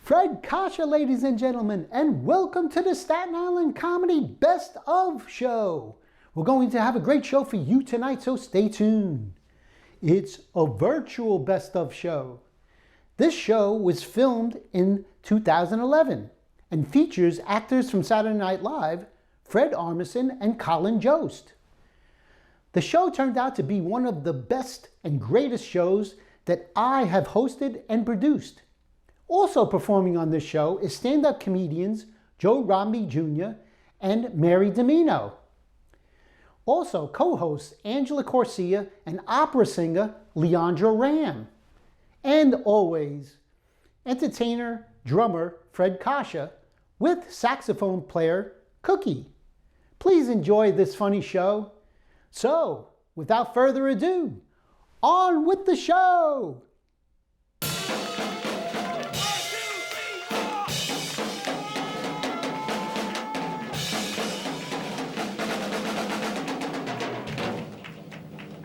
Fred Kasha, ladies and gentlemen, and welcome to the Staten Island Comedy Best of Show. We're going to have a great show for you tonight, so stay tuned. It's a virtual Best of Show. This show was filmed in 2011 and features actors from Saturday Night Live, Fred Armisen and Colin Jost. The show turned out to be one of the best and greatest shows that I have hosted and produced. Also performing on this show is stand-up comedians Joe Rombi Jr. and Mary Dimino. Also co-hosts Angela Corsia and opera singer Leandra Ram. And always, entertainer, drummer Fred Kasha with saxophone player Cookie. Please enjoy this funny show. So, without further ado, on with the show!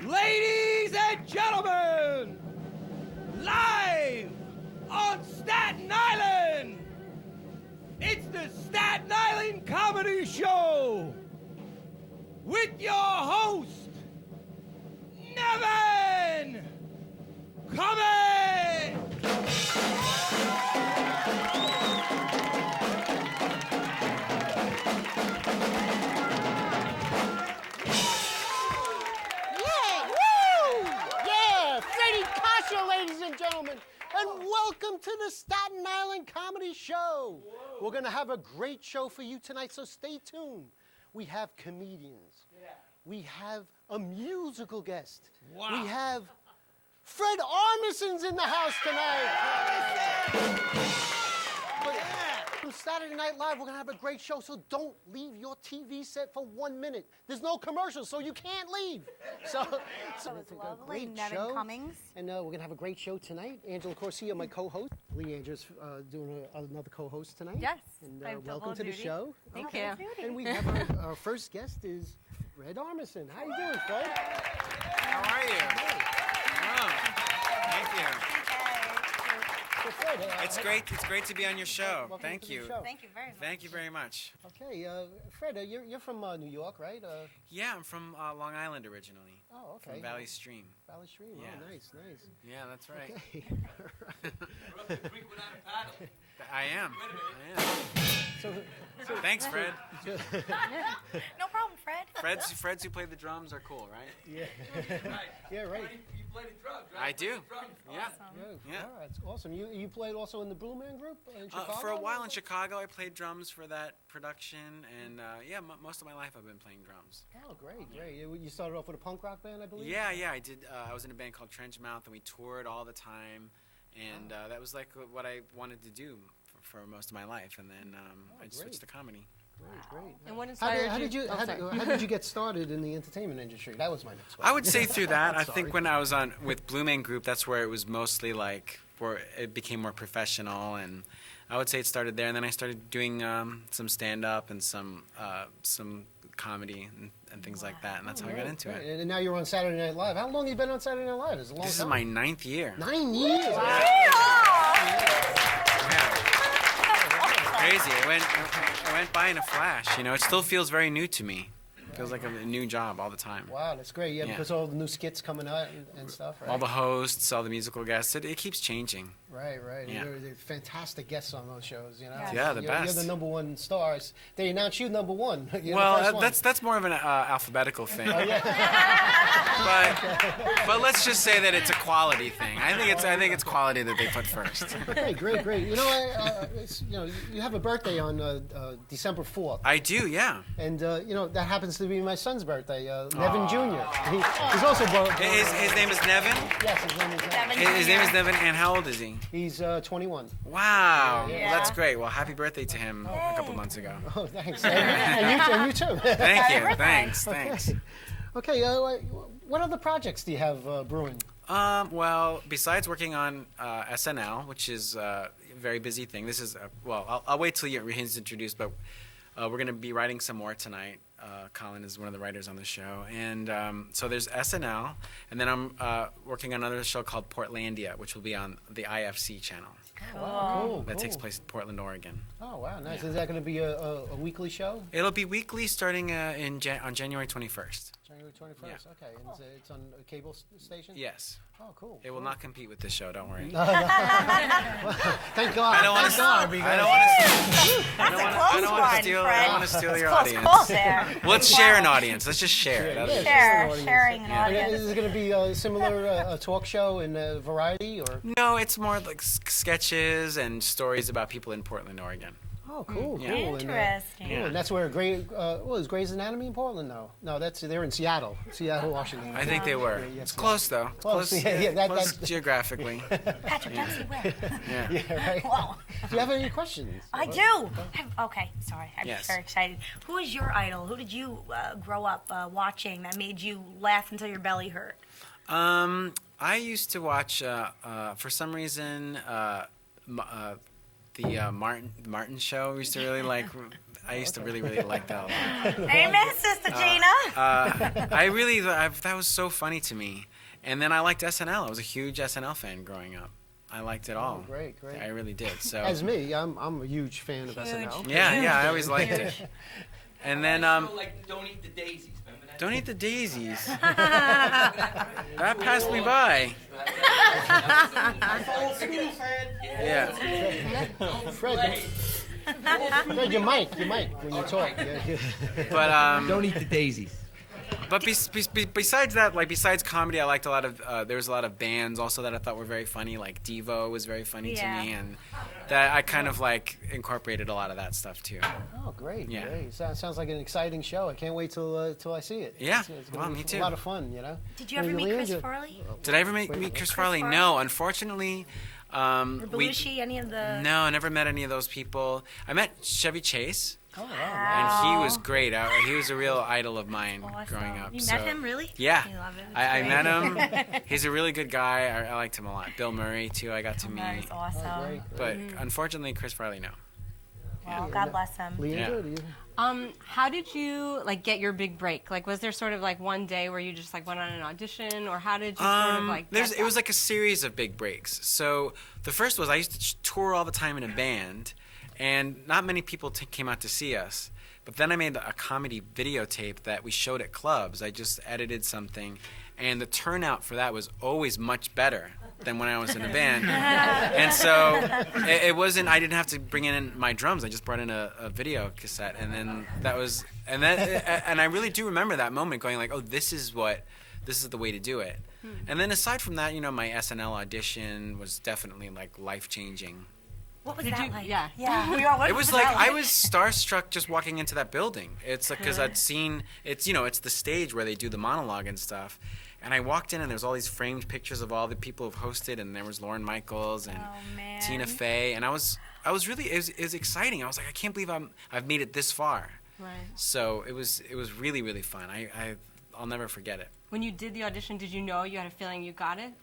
Ladies and gentlemen, live on Staten Island, it's the Staten Island Comedy Show with your host, Nevin Coming! Ladies and gentlemen, and welcome to the Staten Island Comedy Show. We're going to have a great show for you tonight, so stay tuned. We have comedians. We have a musical guest. Wow. We have Fred Armisen's in the house tonight. From Saturday Night Live, we're going to have a great show, so don't leave your TV set for 1 minute. There's no commercials, so you can't leave. So it's lovely. a great Nevin show. Cummings. And we're going to have a great show tonight. Angela Corsia, my co-host. Leandra's doing another co-host tonight. Yes. And I have welcome to the duty. show. Thank you. And we have our first guest is Fred Armisen. How you doing, Fred? How are you? Oh, thank you. So Fred, It's great to be on your show. welcome Thank to the you. show. Thank you very much. Thank you very much. Okay, Fred, you're from New York, right? Yeah, I'm from Long Island originally. Oh, okay. From Valley Stream. Valley Stream. Yeah. Oh, nice. Yeah, that's right. Okay. I am. so, Thanks, Fred. No problem, Fred. Freds who play the drums are cool, right? yeah. Yeah, right. You play the drums, right? I do. Yeah. Yeah, Yeah. that's awesome. You played also in the Blue Man Group in Chicago? For a while in Chicago, I played drums for that production, and most of my life I've been playing drums. Oh, great. You started off with a punk rock band, I believe? Yeah, I did. I was in a band called Trenchmouth, and we toured all the time, and that was like what I wanted to do for most of my life, and then I great. switched to comedy. Great. And what inspired How did you Oh, sorry. how did you get started in the entertainment industry? That was my next question. I would say through that. I Sorry. think when I was with Blue Man Group, that's where it was mostly like where it became more professional, and I would say it started there. And then I started doing some stand-up and some comedy and things like that, and that's how I got into Right. it. And now you're on Saturday Night Live. How long have you been on Saturday Night Live? It's a long This is time. my 9th year. 9 years. Crazy. It went by in a flash. You know, it still feels very new to me. It feels like a new job all the time. Wow, that's great. Yeah, Yeah. because all the new skits coming out and stuff, right? All the hosts, all the musical guests, it keeps changing. Right. Yeah. They're fantastic guests on those shows, you know. Yeah, the You're best. the number one stars. They announce you number one. You're the Well, first one. that's more of an alphabetical thing. Oh, yeah. but let's just say that it's a quality thing. I think it's quality that they put first. Okay, great. You know, you have a birthday on December 4th. I do, yeah. And, that happens to be my son's birthday, Nevin Jr. He's also born. His name is Nevin. Yes, his name is Nevin. His name is Nevin, and how old is he? He's 21. Wow, Yeah. That's great. Well, happy birthday to him a couple months ago. Oh, thanks. and you too. Thank you. Thanks. Okay, what other projects do you have brewing? Well, besides working on SNL, which is a very busy thing, this is I'll wait till he's introduced, but we're going to be writing some more tonight. Colin is one of the writers on the show. And so there's SNL, and then I'm working on another show called Portlandia, which will be on the IFC channel. Cool. That takes place in Portland, Oregon. Oh, wow, nice. Yeah. Is that going to be a weekly show? It'll be weekly starting on January 21st. January 21st, Yeah. okay. And it's on a cable station? Yes. Oh, cool. It will not compete with this show, don't worry. Thank God. I don't want to. I don't want to steal your Close audience. call there. Let's share an audience. Let's just share. Sharing an audience. Is it going to be a similar talk show in variety? Or? No, it's more like sketches and stories about people in Portland, Oregon. Oh, cool, Yeah. cool. Interesting. And that's where is Grey's Anatomy in Portland? No, they're in Seattle, Washington. I think they were. Yeah, It's close though. Close, yeah, close geographically. Patrick Dempsey, where? Yeah. Yeah, right. Whoa. Do you have any questions? I do. Okay, sorry. I'm Yes. very excited. Who is your idol? Who did you grow up watching that made you laugh until your belly hurt? I used to watch for some reason the Martin show. We used to really like. I used to really like that a lot. Amen, Sister Gina. That was so funny to me. And then I liked SNL. I was a huge SNL fan growing up. I liked it all. Oh, great. I really did. So As me, I'm a huge fan of SNL. yeah, I always liked it. And then like Don't Eat the Daisies. Remember that? Don't Eat the Daisies. That passed me by. Yeah. Fred, your mic when you talk. Yeah. But Don't Eat the Daisies. But besides that, like besides comedy, I liked a lot of. There was a lot of bands also that I thought were very funny. Like Devo was very funny to me, and that I kind of like incorporated a lot of that stuff too. Oh, great! Yeah. Great. Sounds like an exciting show. I can't wait till I see it. Yeah. It's gonna be Me too. A lot of fun, you know. Did you ever meet Chris Farley? Did I ever meet Chris Farley? Farley? No, unfortunately. Or Belushi? Any of the? No, I never met any of those people. I met Chevy Chase. Oh, wow. And he was great. He was a real idol of mine growing up. You met him, really? Yeah. You love him. I met him. He's a really good guy. I liked him a lot. Bill Murray, too, I got to meet. That's awesome. Great. But unfortunately, Chris Farley, no. Well, God bless him. Leandra, Yeah. do you? How did you get your big break? Like, was there sort of like one day where you just went on an audition, or how did you sort of It was like a series of big breaks. So the first was I used to tour all the time in a band, and not many people came out to see us. But then I made a comedy videotape that we showed at clubs. I just edited something, and the turnout for that was always much better than when I was in a band. And so it wasn't. I didn't have to bring in my drums. I just brought in a video cassette, and then and I really do remember that moment, going like, "Oh, this is the way to do it." And then aside from that, my SNL audition was definitely like life changing. What was that like? Yeah. Yeah. It was like I was starstruck just walking into that building. It's like because I'd seen it's the stage where they do the monologue and stuff, and I walked in and there's all these framed pictures of all the people who've hosted, and there was Lorne Michaels and Tina Fey, and I was really it was exciting. I was like, I can't believe I've made it this far. Right. So it was really really fun. I'll never forget it. When you did the audition, did you know you had a feeling you got it?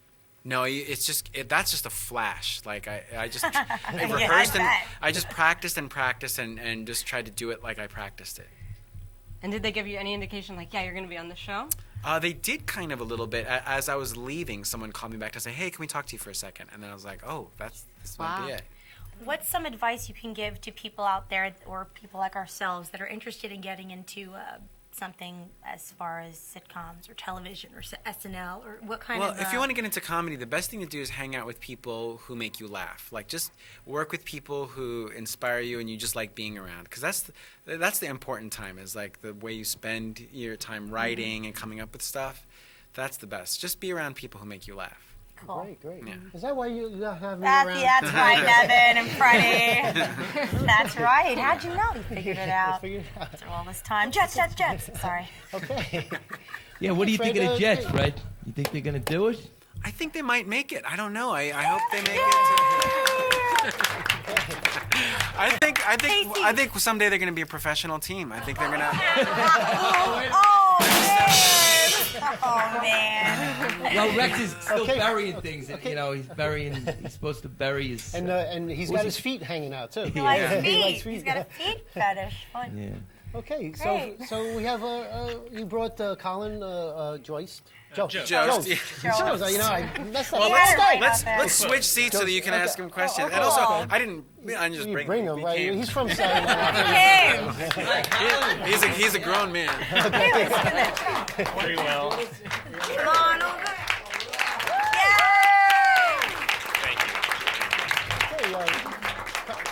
No, it's just that's just a flash. Like I just I rehearsed and I just practiced and just tried to do it like I practiced it. And did they give you any indication like, yeah, you're going to be on the show? They did kind of a little bit. As I was leaving, someone called me back to say, "Hey, can we talk to you for a second?" And then I was like, "Oh, this might be it." What's some advice you can give to people out there or people like ourselves that are interested in getting into something as far as sitcoms or television or SNL or what kind of... Well, if you want to get into comedy, the best thing to do is hang out with people who make you laugh. Like, just work with people who inspire you and you just like being around. Because that's the important time, is like the way you spend your time writing and coming up with stuff. That's the best. Just be around people who make you laugh. Cool. Great. Yeah. Is that why you have me around? That's right, Nevin and Freddie. That's right. How'd you know? You figured it out. After all this time. Jets. Sorry. Okay. Yeah, what do you think of the Jets, Fred? You think they're going to do it? I think they might make it. I don't know. I hope they make it. I think someday they're going to be a professional team. I think they're going to. Oh man. Well, Rex is still burying things. He's supposed to bury his. And he's got his feet hanging out too. He likes feet. He's got a feet fetish. Fun. Yeah. Okay, Great. so we have you brought Colin, Jost. Jost. You know, I messed up. Well, Yeah, let's switch seats so that you can ask him questions. okay. And also, Cool. I didn't just You bring bring him. him, We right? came. He's from Staten. He's a grown man. Very well. Come on over. Thank you. Hey,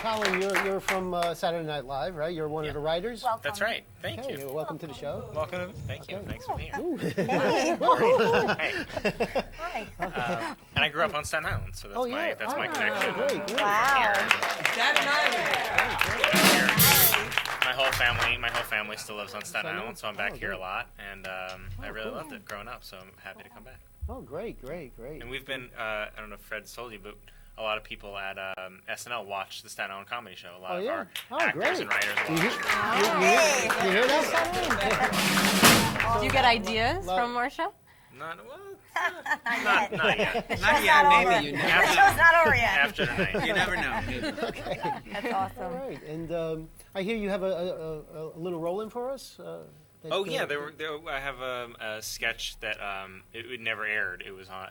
Colin, you're from Saturday Night Live, right? You're one of the writers. Welcome. That's right. Thank Okay, you. welcome to the show. Welcome. Thank you. Thanks for being here. Hey. Hey. Hi. And I grew up on Staten Island, so that's my connection. Great. Wow. My whole family still lives on Staten Island, so I'm back here a lot, and I really loved it growing up. So I'm happy to come back. Oh, great. And we've been I don't know if Fred's told you, but a lot of people at SNL watch the Staten Island Comedy Show. A lot of our actors great. and writers watch. You hear that? Do you get ideas from our show? Not yet. Not Show's yet, not maybe. over. You The never show's not over yet. After tonight. You never know. That's All awesome. right. And I hear you have a little roll-in for us. Oh yeah, I have a sketch that it never aired. It was on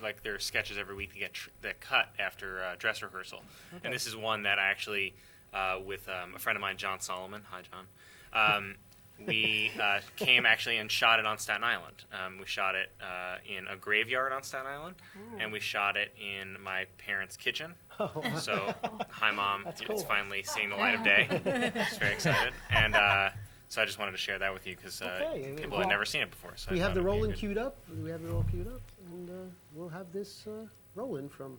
like there are sketches every week that cut after dress rehearsal, and this is one that I actually with a friend of mine, John Solomon. Hi, John. We came actually and shot it on Staten Island. We shot it in a graveyard on Staten Island, and we shot it in my parents' kitchen. So, hi, Mom. cool. It's finally seeing the light of day. Just very excited. And so I just wanted to share that with you because people had never seen it before. So We I have thought the it'd be roll-in good- queued up. We have it all queued up, and we'll have this roll-in from.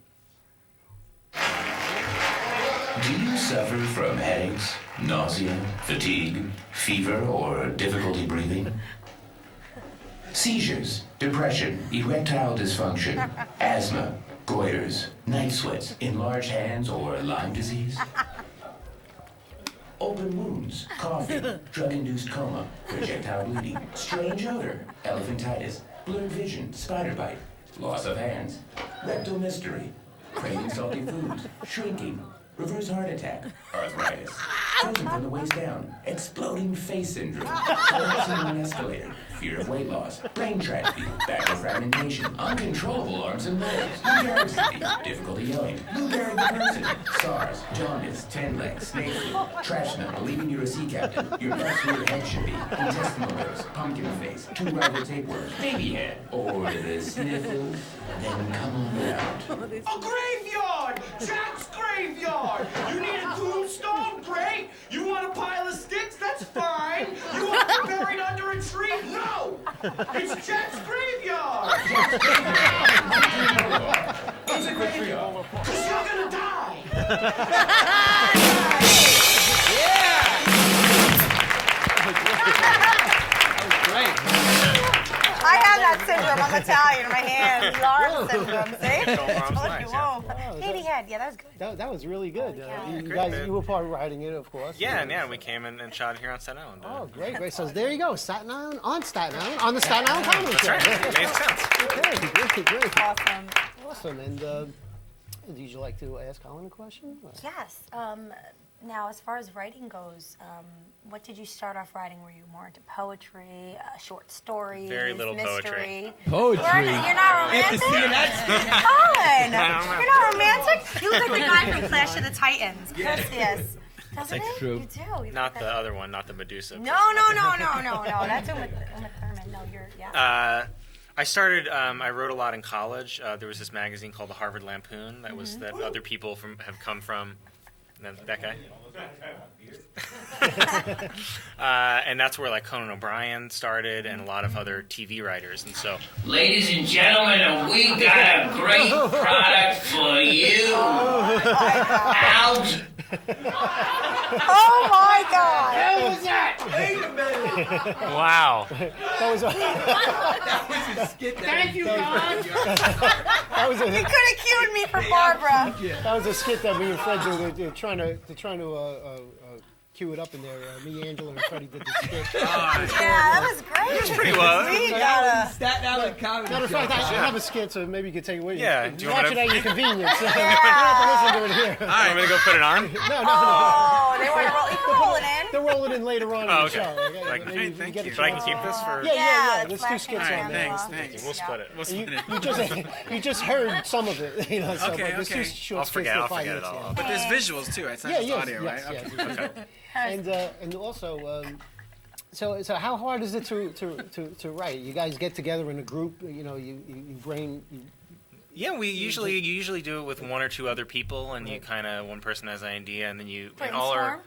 Do you suffer from headaches, nausea, fatigue, fever, or difficulty breathing? Seizures, depression, erectile dysfunction, asthma, goiters, night sweats, enlarged hands, or Lyme disease? Open wounds, coughing, drug-induced coma, projectile bleeding, strange odor, elephantitis, blurred vision, spider bite, loss of hands, rectal mystery, craving salty foods, shrinking, reverse heart attack, arthritis, frozen from the waist down, exploding face syndrome, collapsing on an escalator, fear of weight loss, brain tragedy, bacterial fragmentation, uncontrollable arms and legs, Lou Gehrig's disease, difficulty yelling, Lou Gehrig the person, SARS, jaundice, 10 legs, snake flu, trash smell, believing you're a sea captain, your nuts where your head should be, intestinal nerves, pumpkin face, 2 rival tapeworms, baby head, or the sniffles, then come on out. A graveyard! Jack's graveyard! You need a tombstone? Great! You want a pile of sticks? That's fine! You want to be buried under a tree? No! It's Jack's graveyard! It's a graveyard. Because you're gonna die! I have that syndrome. I'm Italian. My hands, arm syndrome. See? arms, Told nice, you. yeah. Whoa. Baby head. Yeah, that was good. That was really good. You great, guys, man. you were part of writing it, of course. Yeah, we came and shot it here on Staten Island. Oh, great. So there you go, Staten Island, on the Staten Island Comedy That's Show. right. It made sense. Okay, great. Awesome. Awesome. And would you like to ask Colin a question? Yes. Now, as far as writing goes, what did you start off writing? Were you more into poetry, short stories, Very little mystery? Poetry. You're not romantic? Colin! You're not romantic? You look like the guy from Clash of the Titans. Yes. Doesn't he? true. You do. You Not look the other one, not the Medusa. No. That's Uma Thurman. No, you're, yeah. I started. I wrote a lot in college. There was this magazine called the Harvard Lampoon that was that other people have come from. That guy. And that's where like Conan O'Brien started and a lot of other TV writers. And so, Ladies and gentlemen, we got a great product for you. Out. Oh my God! What was that? Wait a minute! wow. That was a Thank you, God! He could have cued me for Barbara. that was a skit that me and Fred did. They're trying to cue it up in there. Me, Angela, and Freddie did the skit. Yeah, that was great. Pretty well. We got Staten Island comedy. Matter of fact, I have a skit, so maybe you can take it with you. Yeah, You do you watch want it me at to- your convenience. You don't have to listen to it here. All right, I'm gonna go put it on. No. Oh, they want to roll. You can roll it in. They'll roll it in later on in Oh, the okay. show. Like, Maybe hey, you can thank get you. a But I can chance. keep this for. Yeah. it's Let's do flashing skits All on right, there. thanks. We'll split it. We'll split it. You just heard some of it, you know. So, Okay, but there's two okay. short I'll skits forget. for I'll 5 forget it minutes, all. yeah. But there's visuals too. It's not Yeah, just yes, audio, yes, right? yes. Okay. And also, so how hard is it to write? You guys get together in a group, you know, you brain. Yeah, you usually do it with one or two other people, and you kind of one person has an idea, and then you and all our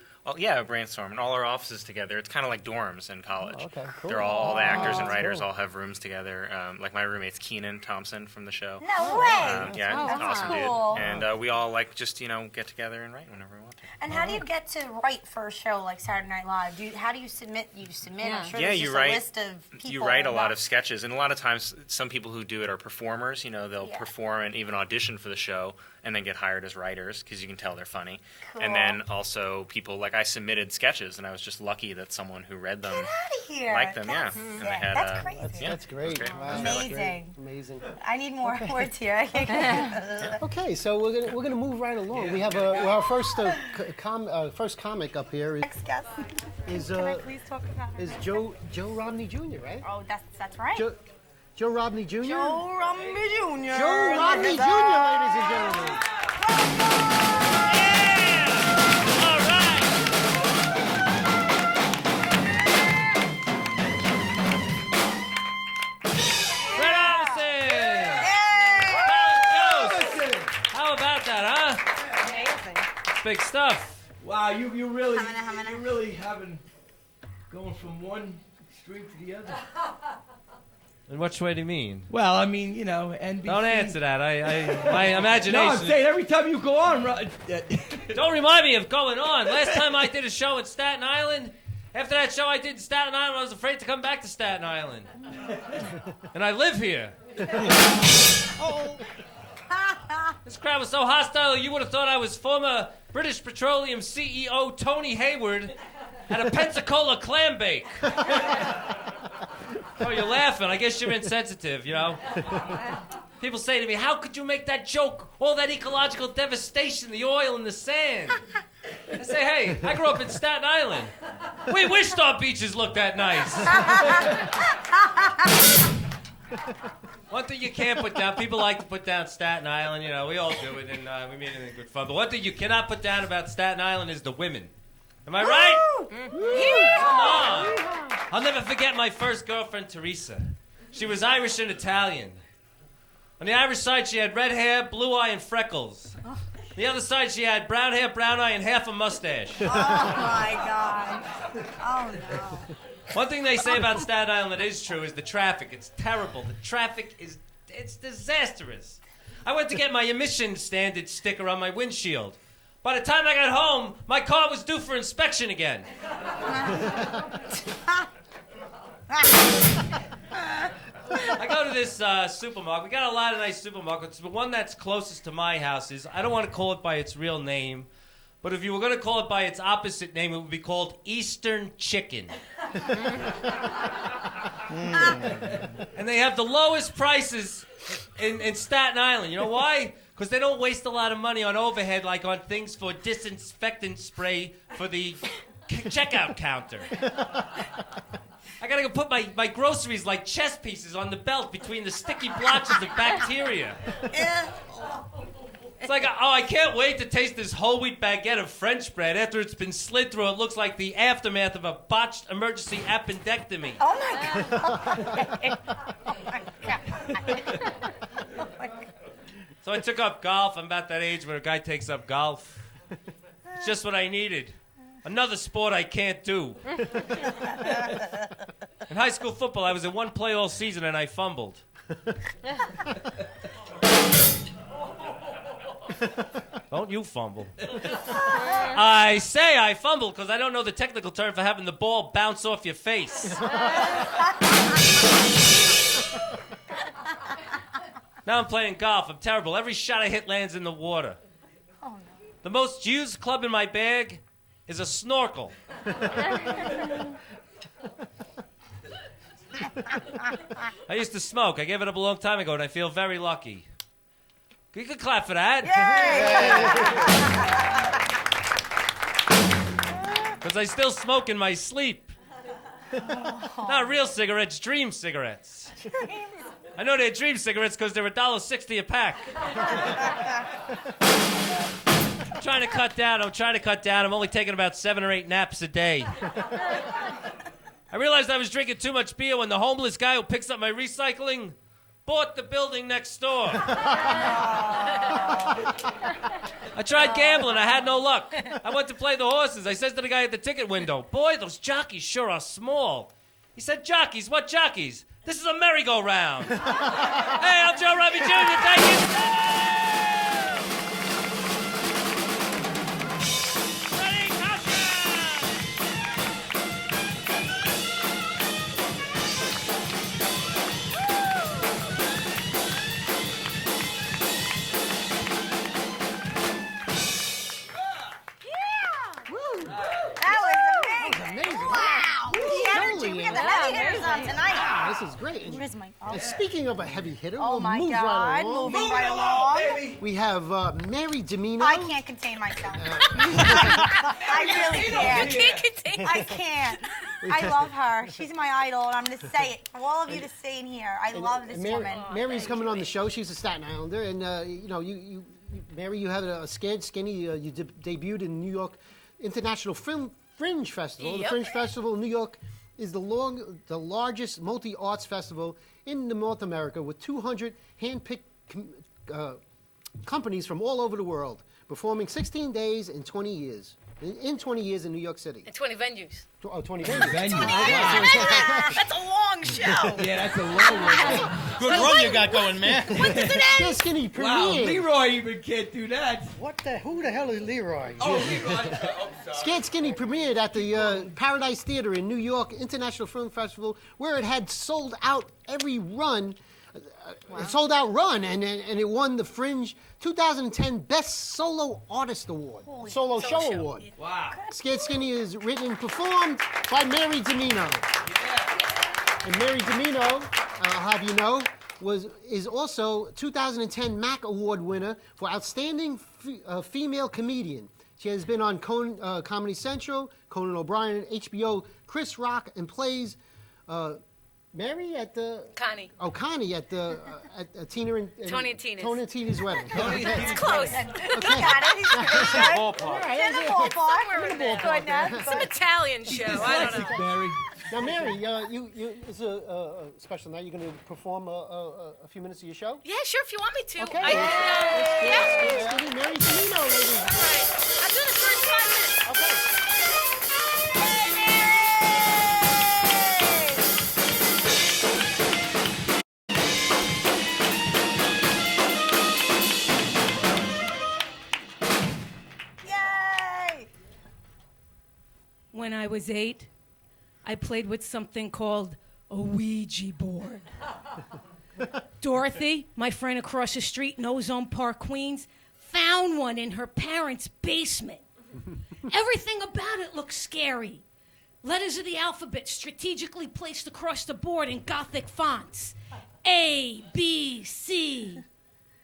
brainstorm and all our offices together. It's kind of like dorms in college. Oh, okay, cool. They're all the actors and that's writers cool. all have rooms together. Like my roommate's Keenan Thompson from the show. No way. Yeah, That's awesome cool. dude. And we all like just get together and write whenever we want to. And how do you get to write for a show like Saturday Night Live? How do you submit? You submit. Yeah. I'm sure Yeah, there's you just write. a list of people. You write a lot that- of sketches, and a lot of times, some people who do it are performers. They'll Yeah. perform and even audition for the show, and then get hired as writers because you can tell they're funny. Cool. And then also people like I submitted sketches, and I was just lucky that someone who read them Get out of here. liked them. That's Yeah, and sick. they had. That's crazy. Yeah, That's great. That's great. Wow, That's that's Amazing. great. Amazing. I need more words here. Okay, so we're gonna move right along. We have our first first comic up here Next guest. is Can I please talk about her? is Joe Romney Jr. Right? Oh, that's right. Joe Romney Jr. Joe Rombi Jr. Joe Romney Jr. Ladies and gentlemen. Fred Armisen! Jost! How about that, huh? Amazing. Big stuff. Wow, you really Hamana. you're really having going from one extreme to the other. In which way do you mean? Well, I mean, NBC. Don't answer that. My imagination. No, I'm saying every time you go on, Don't remind me of going on. Last time I did a show in Staten Island, after that show I did in Staten Island, I was afraid to come back to Staten Island. And I live here. This crowd was so hostile, you would have thought I was former British Petroleum CEO Tony Hayward at a Pensacola clam bake. Oh, you're laughing. I guess you're insensitive, People say to me, how could you make that joke? All that ecological devastation, the oil and the sand. I say, hey, I grew up in Staten Island. We wished our beaches looked that nice. One thing you can't put down, people like to put down Staten Island, we all do it, and we mean it in good fun. But one thing you cannot put down about Staten Island is the women. Am I right? Come on. I'll never forget my first girlfriend, Teresa. She was Irish and Italian. On the Irish side, she had red hair, blue eye, and freckles. The other side, she had brown hair, brown eye, and half a mustache. Oh my God. Oh no. One thing they say about Staten Island that is true is the traffic. It's terrible. The traffic it's disastrous. I went to get my emission standard sticker on my windshield. By the time I got home, my car was due for inspection again. I go to this supermarket. We got a lot of nice supermarkets. The one that's closest to my house is, I don't want to call it by its real name, but if you were going to call it by its opposite name, it would be called Eastern Chicken. And they have the lowest prices in Staten Island. You know why? Because they don't waste a lot of money on overhead, like on things for disinfectant spray for the checkout counter. I gotta go put my groceries like chess pieces on the belt between the sticky blotches of bacteria. It's like, oh, I can't wait to taste this whole wheat baguette of French bread. After it's been slid through, it looks like the aftermath of a botched emergency appendectomy. Oh my God. Oh my God. So I took up golf. I'm about that age where a guy takes up golf. It's just what I needed. Another sport I can't do. In high school football, I was in one play all season and I fumbled. Don't you fumble. I say I fumbled because I don't know the technical term for having the ball bounce off your face. Now I'm playing golf. I'm terrible. Every shot I hit lands in the water. Oh, no. The most used club in my bag is a snorkel. I used to smoke. I gave it up a long time ago, and I feel very lucky. You can clap for that. Because I still smoke in my sleep. Not real cigarettes, dream cigarettes. I know they're dream cigarettes because they're $1.60 a pack. I'm trying to cut down. I'm only taking about 7 or 8 naps a day. I realized I was drinking too much beer when the homeless guy who picks up my recycling bought the building next door. I tried gambling. I had no luck. I went to play the horses. I says to the guy at the ticket window, "Boy, those jockeys sure are small." He said, "Jockeys? What jockeys? This is a merry-go-round." Hey, I'm Joe Rombi Jr. Thank you. This is great. Where's my And speaking of a heavy hitter, Oh we'll my move God, right along. moving right along. baby. We have Mary Dimino. I can't contain myself. I really can't. You can't contain I can't. I love her. She's my idol, and I'm going to say it for all of you to say in here. I love this woman. Mary's coming on the show. She's a Staten Islander, and Mary, you had a Scared Skinny. You debuted in New York International Fringe Festival. Yep. The Fringe Festival in New York is the largest multi-arts festival in North America with 200 hand-picked companies from all over the world, performing 16 days in 20 years. In 20 years in New York City. And 20 venues. 20 venues. That's a long show. Yeah, that's a long one. Good run you got going, man. When does it Scared end? Skinny Wow, premiered. Leroy even can't do that. Who the hell is Leroy? Oh, Leroy. I'm sorry. Scared Skinny premiered at the Paradise Theater in New York International Film Festival, where it had sold out every run. It sold out run, and it won the Fringe 2010 Best Solo Artist Award, Solo Show Award. Wow. Scared Skinny is written and performed by Mary Dimino. Yeah. And Mary Dimino, I'll have you know, is also 2010 MAC Award winner for Outstanding Female Comedian. She has been on Comedy Central, Conan O'Brien, HBO, Chris Rock, and plays Mary at the... Connie. Oh, Connie at the... at Tina and... Tony and Tina's. Tony and Tina's wedding. It's close. Got it. He's good. Ballpark. In the ballpark. Somewhere in there. Good enough. It's an Italian show. I don't know. Mary. Now, Mary, it's a special night. You're going to perform a few minutes of your show? Yeah, sure, if you want me to. Okay. Yeah. Skinny Mary Dimino, ladies. All right. I'll do the first 5 minutes. Okay. Yay! When I was 8, I played with something called a Ouija board. Dorothy, my friend across the street in Ozone Park, Queens, found one in her parents' basement. Everything about it looked scary. Letters of the alphabet strategically placed across the board in Gothic fonts. A, B, C.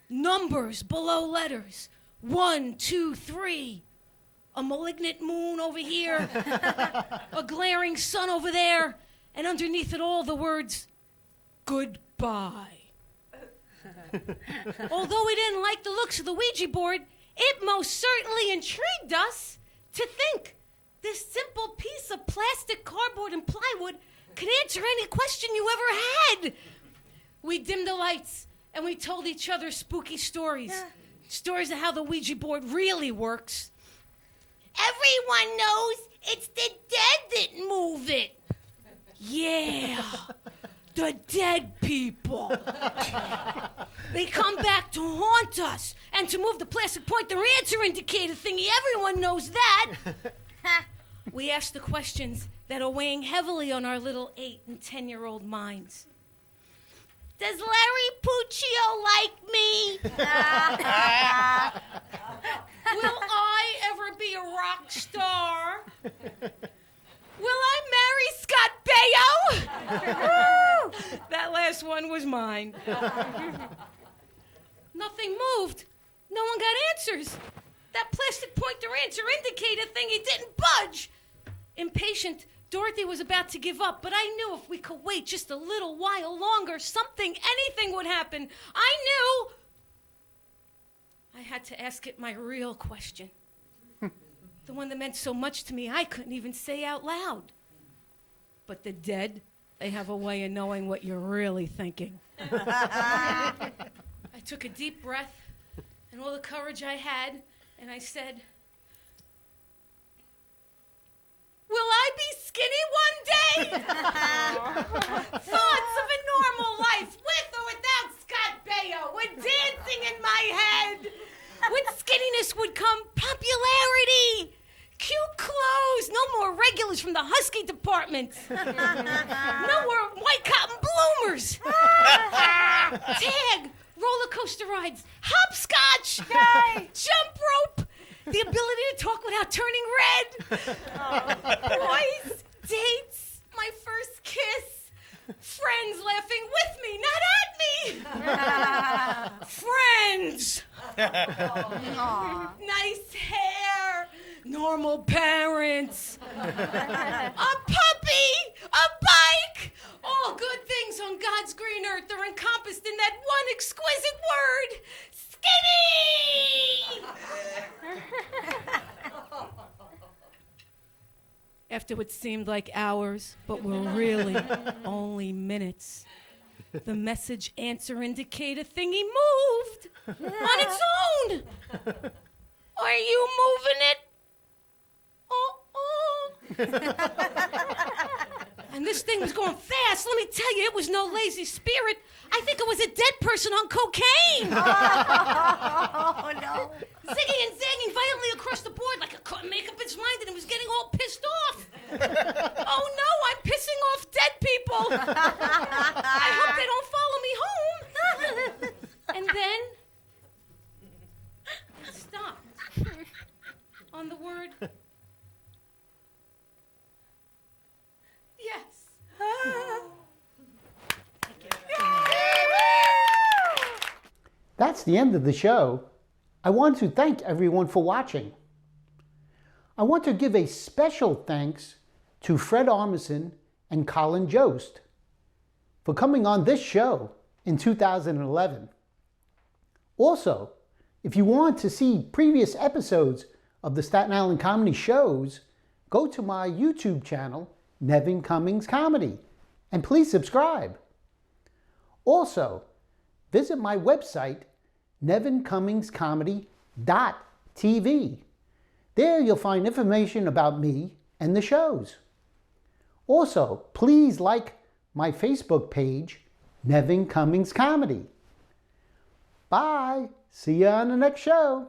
Numbers below letters. 1, 2, 3. A malignant moon over here. A glaring sun over there. And underneath it all, the words, goodbye. Although we didn't like the looks of the Ouija board, it most certainly intrigued us to think this simple piece of plastic, cardboard, and plywood could answer any question you ever had. We dimmed the lights and we told each other spooky stories. Stories of how the Ouija board really works. Everyone knows it's the dead that move it. Yeah, the dead people. They come back to haunt us and to move the plastic pointer answer indicator thingy. Everyone knows that. We ask the questions that are weighing heavily on our little 8 and 10-year-old minds. Does Larry Puccio like me? Will I ever be a rock star? Will I marry Scott Bayo! That last one was mine. Nothing moved. No one got answers. That plastic pointer answer indicator thingy didn't budge. Impatient, Dorothy was about to give up, but I knew if we could wait just a little while longer, anything would happen. I knew I had to ask it my real question. The one that meant so much to me I couldn't even say out loud. But the dead, they have a way of knowing what you're really thinking. I took a deep breath and all the courage I had, and I said, will I be skinny one day? Thoughts of a normal life, with or without Scott Baio, were dancing in my head. With skinniness would come popularity, cute clothes, no more regulars from the Husky department, no more white cotton bloomers, tag, roller coaster rides, hopscotch, jump rope, the ability to talk without turning red, boys, dates, my first kiss, friends laughing with me, not at me. Friends. Nice hair, normal parents, a puppy, a bike. All good things on God's green earth are encompassed in that one exquisite word, skinny. After what seemed like hours, but were really only minutes, the message answer indicator thingy moved on its own. Are you moving it? And this thing was going fast. Let me tell you, it was no lazy spirit. I think it was a dead person on cocaine. Oh, no. Zigging and zagging violently across the board like it couldn't make up its mind and it was getting all pissed off. Oh, no, I'm pissing off dead people. I hope they don't follow me home. And then it stopped on the word yes. That's the end of the show. I want to thank everyone for watching. I want to give a special thanks to Fred Armisen and Colin Jost for coming on this show in 2011. Also, if you want to see previous episodes of the Staten Island Comedy shows, go to my YouTube channel, Nevin Cummings Comedy, and please subscribe. Also, visit my website, nevincummingscomedy.tv. There you'll find information about me and the shows. Also, please like my Facebook page, Nevin Cummings Comedy. Bye. See you on the next show.